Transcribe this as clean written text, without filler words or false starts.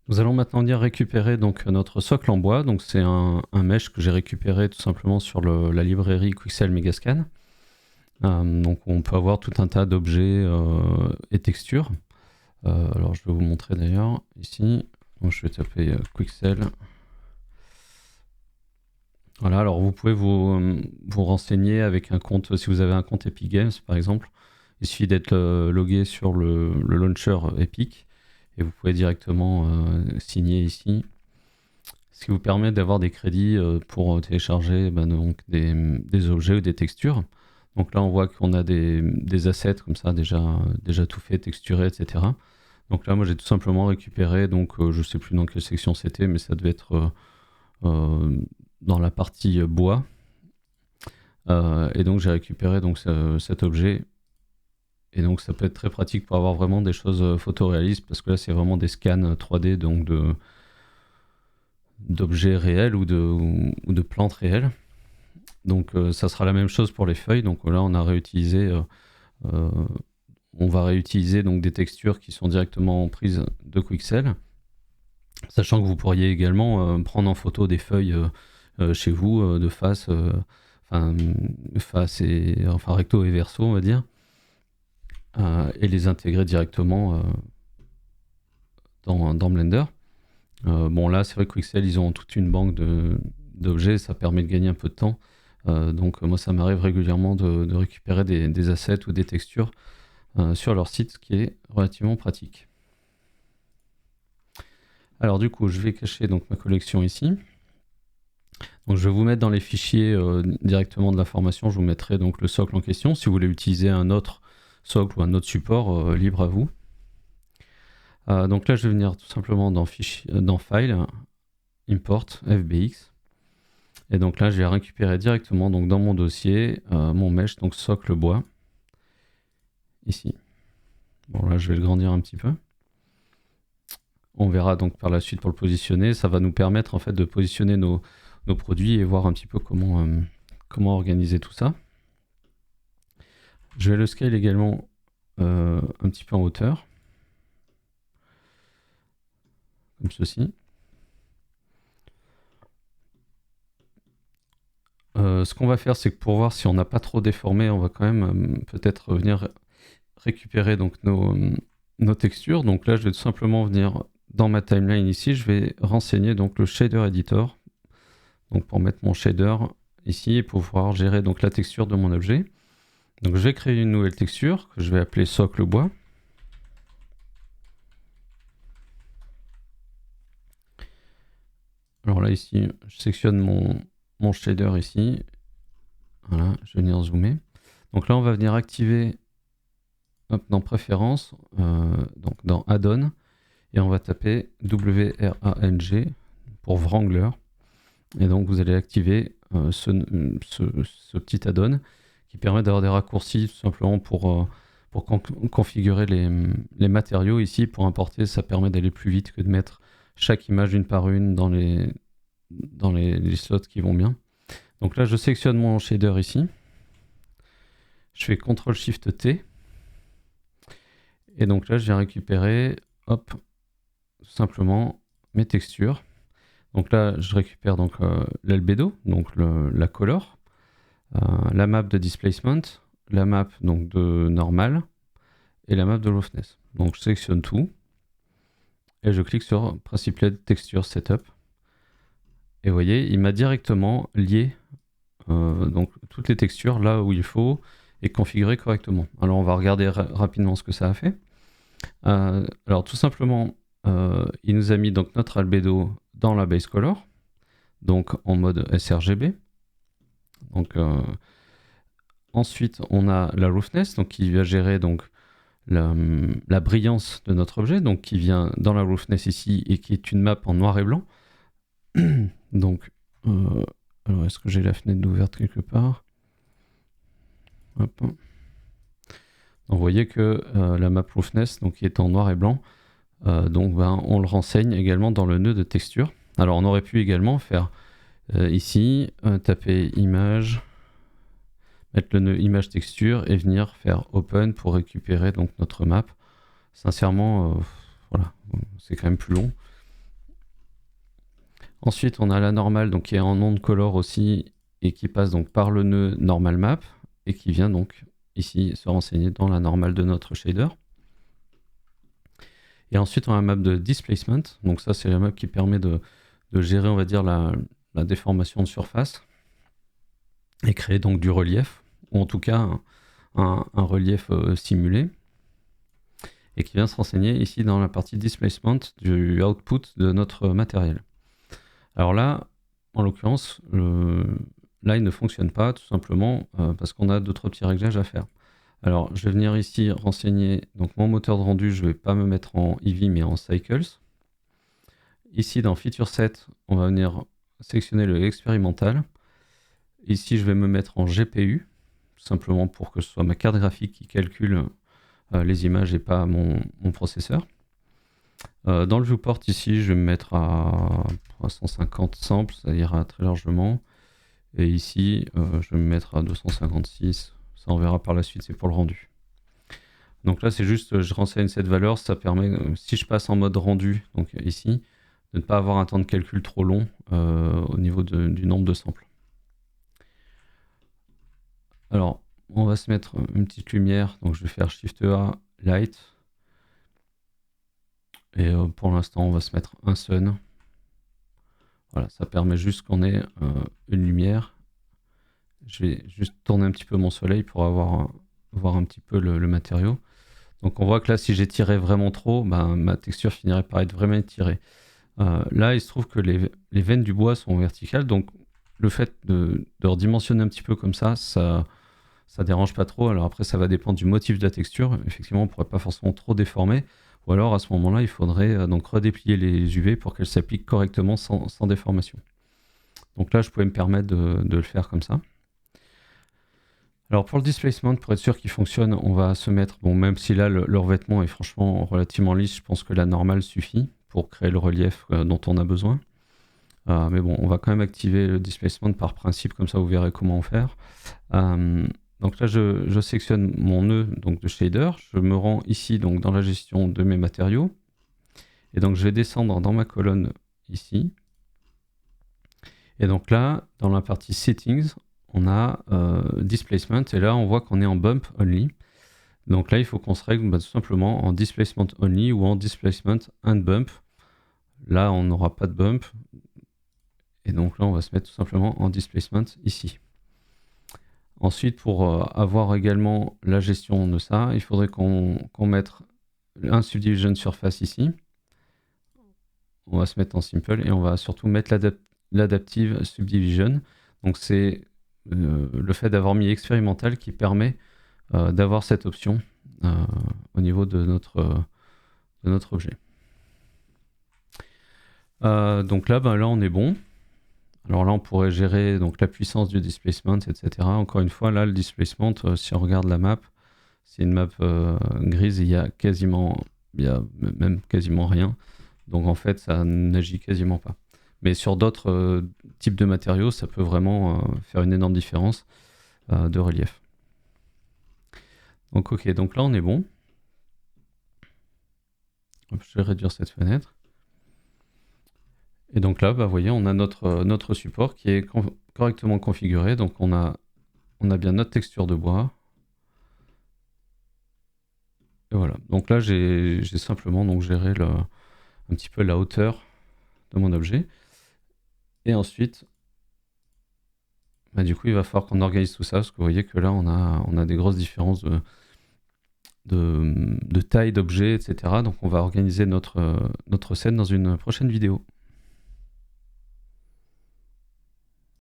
Nous allons maintenant dire récupérer donc notre socle en bois. Donc c'est un mesh que j'ai récupéré tout simplement sur la librairie Quixel Megascan. Donc on peut avoir tout un tas d'objets et textures. Alors je vais vous montrer d'ailleurs ici. Donc, je vais taper Quixel. Voilà, alors vous pouvez vous renseigner avec un compte, si vous avez un compte Epic Games par exemple. Il suffit d'être logué sur le launcher Epic et vous pouvez directement signer ici. Ce qui vous permet d'avoir des crédits pour télécharger donc des objets ou des textures. Donc là, on voit qu'on a des assets comme ça, déjà tout fait, texturé, etc. Donc là, moi, j'ai tout simplement récupéré, donc je sais plus dans quelle section c'était, mais ça devait être dans la partie bois. Et donc, j'ai récupéré donc, cet objet. Et donc, ça peut être très pratique pour avoir vraiment des choses photoréalistes, parce que là, c'est vraiment des scans 3D, donc d'objets réels ou de plantes réelles. Donc ça sera la même chose pour les feuilles. Donc là on a réutilisé, on va réutiliser donc des textures qui sont directement prises de Quixel, sachant que vous pourriez également prendre en photo des feuilles chez vous de face, face et enfin recto et verso on va dire, et les intégrer directement dans Blender. Bon là c'est vrai que Quixel ils ont toute une banque d'objets, ça permet de gagner un peu de temps. Donc moi ça m'arrive régulièrement de récupérer des assets ou des textures sur leur site, ce qui est relativement pratique. Alors du coup je vais cacher donc ma collection ici. Donc je vais vous mettre dans les fichiers directement de la formation, je vous mettrai donc le socle en question. Si vous voulez utiliser un autre socle ou un autre support, libre à vous. Donc là je vais venir tout simplement dans File, Import, FBX. Et donc là, je vais récupérer directement donc, dans mon dossier mon mesh, donc socle bois, ici. Bon là, je vais le grandir un petit peu. On verra donc par la suite pour le positionner. Ça va nous permettre en fait de positionner nos produits et voir un petit peu comment organiser tout ça. Je vais le scale également un petit peu en hauteur, comme ceci. Ce qu'on va faire, c'est que pour voir si on n'a pas trop déformé, on va quand même peut-être venir récupérer donc nos textures. Donc là, je vais tout simplement venir dans ma timeline ici, je vais renseigner donc le shader editor. Donc pour mettre mon shader ici et pouvoir gérer donc la texture de mon objet. Donc je vais créer une nouvelle texture que je vais appeler socle bois. Alors là ici, je sectionne mon shader ici. Voilà, je vais venir zoomer. Donc là on va venir activer dans préférences, donc dans add-on, et on va taper WRANG pour Wrangler. Et donc vous allez activer ce petit add-on qui permet d'avoir des raccourcis tout simplement pour configurer les matériaux ici. Pour importer, ça permet d'aller plus vite que de mettre chaque image une par une dans les slots qui vont bien. Donc là, je sélectionne mon shader ici. Je fais CTRL-SHIFT-T. Et donc là, je viens récupérer, hop, tout simplement mes textures. Donc là, je récupère donc l'albédo, donc la color, la map de displacement, la map donc de normal et la map de roughness. Donc je sélectionne tout et je clique sur Principlet Texture Setup. Et vous voyez, il m'a directement lié donc toutes les textures là où il faut et configuré correctement. Alors on va regarder rapidement ce que ça a fait. Alors tout simplement, il nous a mis donc notre albédo dans la base color, donc en mode sRGB. Donc ensuite on a la roughness, donc qui va gérer donc la brillance de notre objet, donc qui vient dans la roughness ici et qui est une map en noir et blanc. Donc alors est-ce que j'ai la fenêtre ouverte quelque part? Hop. Donc vous voyez que la map roughness donc, qui est en noir et blanc, donc on le renseigne également dans le nœud de texture. Alors on aurait pu également faire ici, taper image, mettre le nœud image texture et venir faire open pour récupérer donc notre map. Sincèrement, voilà, c'est quand même plus long. Ensuite, on a la normale, donc qui est en onde color aussi, et qui passe donc par le nœud normal map, et qui vient donc ici se renseigner dans la normale de notre shader. Et ensuite, on a la map de displacement, donc ça c'est la map qui permet de gérer, on va dire, la déformation de surface, et créer donc du relief, ou en tout cas un relief simulé, et qui vient se renseigner ici dans la partie displacement du output de notre matériel. Alors là, en l'occurrence, là il ne fonctionne pas tout simplement parce qu'on a d'autres petits réglages à faire. Alors je vais venir ici renseigner donc mon moteur de rendu, je ne vais pas me mettre en Eevee mais en Cycles. Ici dans Feature Set, on va venir sélectionner le expérimental. Ici je vais me mettre en GPU, tout simplement pour que ce soit ma carte graphique qui calcule les images et pas mon processeur. Dans le viewport ici, je vais me mettre à 150 samples, ça ira très largement. Et ici, je vais me mettre à 256. Ça, on verra par la suite, c'est pour le rendu. Donc là, c'est juste, je renseigne cette valeur. Ça permet, si je passe en mode rendu, donc ici, de ne pas avoir un temps de calcul trop long au niveau du nombre de samples. Alors, on va se mettre une petite lumière. Donc, je vais faire Shift A, Light. Et pour l'instant, on va se mettre un sun. Voilà, ça permet juste qu'on ait une lumière. Je vais juste tourner un petit peu mon soleil pour voir un petit peu le matériau. Donc on voit que là, si j'étirais vraiment trop, ben, ma texture finirait par être vraiment étirée. Là, il se trouve que les veines du bois sont verticales, donc le fait de redimensionner un petit peu comme ça dérange pas trop. Alors après, ça va dépendre du motif de la texture. Effectivement, on ne pourrait pas forcément trop déformer. Ou alors, à ce moment-là, il faudrait donc redéplier les UV pour qu'elles s'appliquent correctement sans déformation. Donc là, je pouvais me permettre de le faire comme ça. Alors pour le displacement, pour être sûr qu'il fonctionne, on va se mettre, bon, même si là, le revêtement est franchement relativement lisse, je pense que la normale suffit pour créer le relief dont on a besoin. Mais bon, on va quand même activer le displacement par principe, comme ça vous verrez comment faire. Donc là, je sélectionne mon nœud donc, de shader, je me rends ici donc, dans la gestion de mes matériaux, et donc je vais descendre dans ma colonne ici. Et donc là, dans la partie Settings, on a Displacement, et là on voit qu'on est en Bump Only. Donc là, il faut qu'on se règle tout simplement en Displacement Only ou en Displacement and Bump. Là, on n'aura pas de bump. Et donc là, on va se mettre tout simplement en Displacement ici. Ensuite, pour avoir également la gestion de ça, il faudrait qu'on mette un Subdivision Surface ici. On va se mettre en Simple et on va surtout mettre l'Adaptive Subdivision. Donc c'est le fait d'avoir mis expérimental qui permet d'avoir cette option au niveau de notre objet. Donc là, là, on est bon. Alors là, on pourrait gérer donc, la puissance du displacement, etc. Encore une fois, là, le displacement, si on regarde la map, c'est une map grise, il y a même quasiment rien. Donc en fait, ça n'agit quasiment pas. Mais sur d'autres types de matériaux, ça peut vraiment faire une énorme différence de relief. Donc ok, donc là on est bon. Hop, je vais réduire cette fenêtre. Et donc là, vous voyez, on a notre support qui est correctement configuré. Donc on a bien notre texture de bois. Et voilà. Donc là, j'ai simplement donc, géré un petit peu la hauteur de mon objet. Et ensuite, du coup, il va falloir qu'on organise tout ça, parce que vous voyez que là, on a des grosses différences de taille d'objet, etc. Donc on va organiser notre scène dans une prochaine vidéo.